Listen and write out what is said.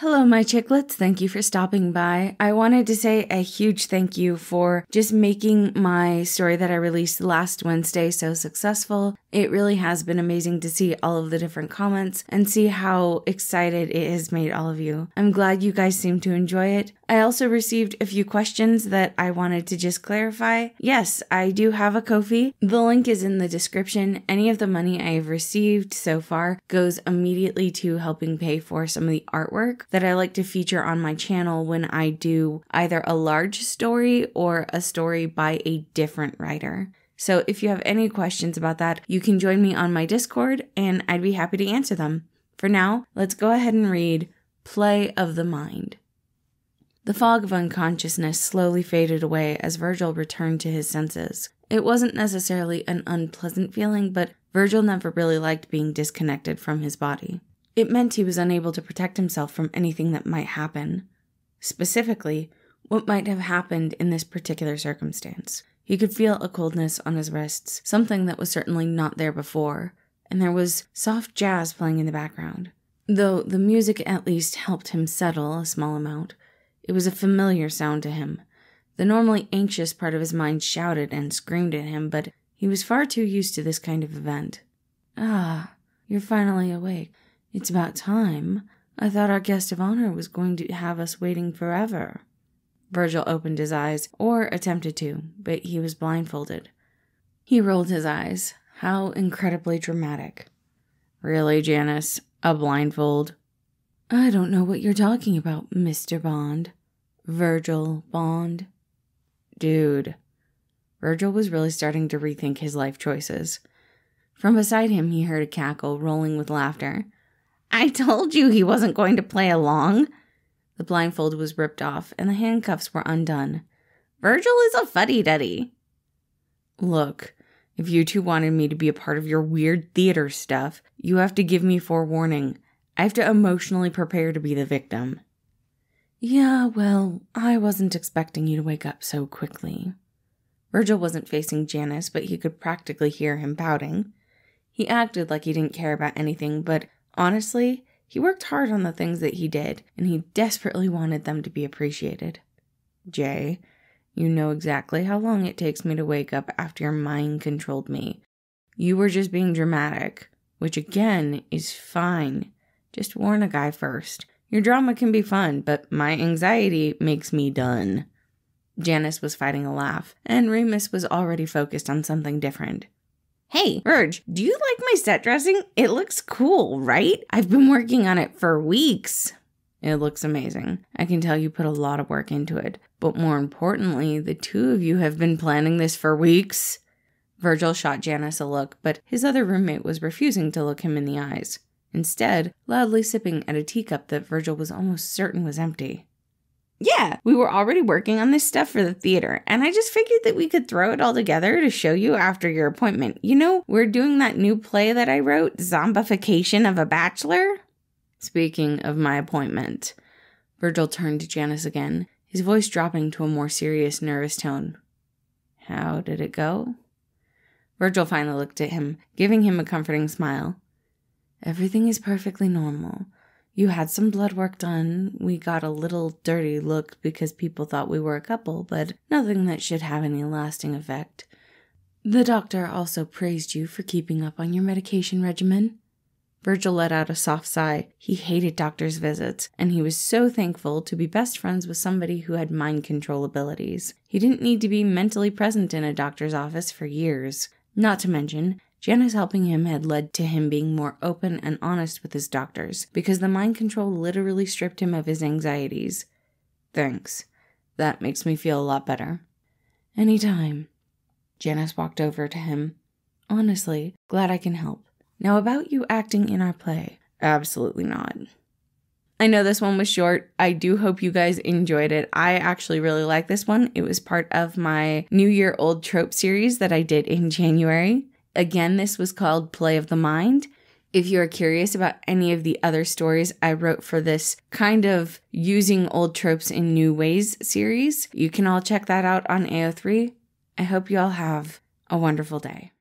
Hello, my chicklets. Thank you for stopping by. I wanted to say a huge thank you for just making my story that I released last Wednesday so successful. It really has been amazing to see all of the different comments and see how excited it has made all of you. I'm glad you guys seem to enjoy it. I also received a few questions that I wanted to just clarify. Yes, I do have a Ko-fi. The link is in the description. Any of the money I have received so far goes immediately to helping pay for some of the artwork that I like to feature on my channel when I do either a large story or a story by a different writer. So if you have any questions about that, you can join me on my Discord and I'd be happy to answer them. For now, let's go ahead and read Play of the Mind. The fog of unconsciousness slowly faded away as Virgil returned to his senses. It wasn't necessarily an unpleasant feeling, but Virgil never really liked being disconnected from his body. It meant he was unable to protect himself from anything that might happen. Specifically, what might have happened in this particular circumstance. He could feel a coldness on his wrists, something that was certainly not there before, and there was soft jazz playing in the background. Though the music at least helped him settle a small amount, it was a familiar sound to him. The normally anxious part of his mind shouted and screamed at him, but he was far too used to this kind of event. Ah, you're finally awake. It's about time. I thought our guest of honor was going to have us waiting forever. Virgil opened his eyes, or attempted to, but he was blindfolded. He rolled his eyes. How incredibly dramatic. Really, Janice? A blindfold? I don't know what you're talking about, Mr. Bond. Virgil Bond. Dude. Virgil was really starting to rethink his life choices. From beside him, he heard a cackle rolling with laughter. I told you he wasn't going to play along. The blindfold was ripped off, and the handcuffs were undone. Virgil is a fuddy-duddy. Look, if you two wanted me to be a part of your weird theater stuff, you have to give me forewarning. I have to emotionally prepare to be the victim. Yeah, well, I wasn't expecting you to wake up so quickly. Virgil wasn't facing Janice, but he could practically hear him pouting. He acted like he didn't care about anything, but honestly, he worked hard on the things that he did, and he desperately wanted them to be appreciated. Jay, you know exactly how long it takes me to wake up after your mind controlled me. You were just being dramatic, which again is fine. Just warn a guy first. Your drama can be fun, but my anxiety makes me done. Janice was fighting a laugh, and Remus was already focused on something different. Hey, Virg, do you like my set dressing? It looks cool, right? I've been working on it for weeks. It looks amazing. I can tell you put a lot of work into it. But more importantly, the two of you have been planning this for weeks. Virgil shot Janice a look, but his other roommate was refusing to look him in the eyes. Instead, loudly sipping at a teacup that Virgil was almost certain was empty. Yeah, we were already working on this stuff for the theater, and I just figured that we could throw it all together to show you after your appointment. You know, we're doing that new play that I wrote, Zombification of a Bachelor? Speaking of my appointment, Virgil turned to Janice again, his voice dropping to a more serious, nervous tone. How did it go? Virgil finally looked at him, giving him a comforting smile. Everything is perfectly normal. You had some blood work done. We got a little dirty look because people thought we were a couple, but nothing that should have any lasting effect. The doctor also praised you for keeping up on your medication regimen. Virgil let out a soft sigh. He hated doctor's visits, and he was so thankful to be best friends with somebody who had mind control abilities. He didn't need to be mentally present in a doctor's office for years. Not to mention, Janice helping him had led to him being more open and honest with his doctors, because the mind control literally stripped him of his anxieties. Thanks. That makes me feel a lot better. Anytime. Janice walked over to him. Honestly, glad I can help. Now about you acting in our play. Absolutely not. I know this one was short. I do hope you guys enjoyed it. I actually really like this one. It was part of my New Year Old Trope series that I did in January. Again, this was called Play of the Mind. If you're curious about any of the other stories I wrote for this kind of using old tropes in new ways series, you can all check that out on AO3. I hope you all have a wonderful day.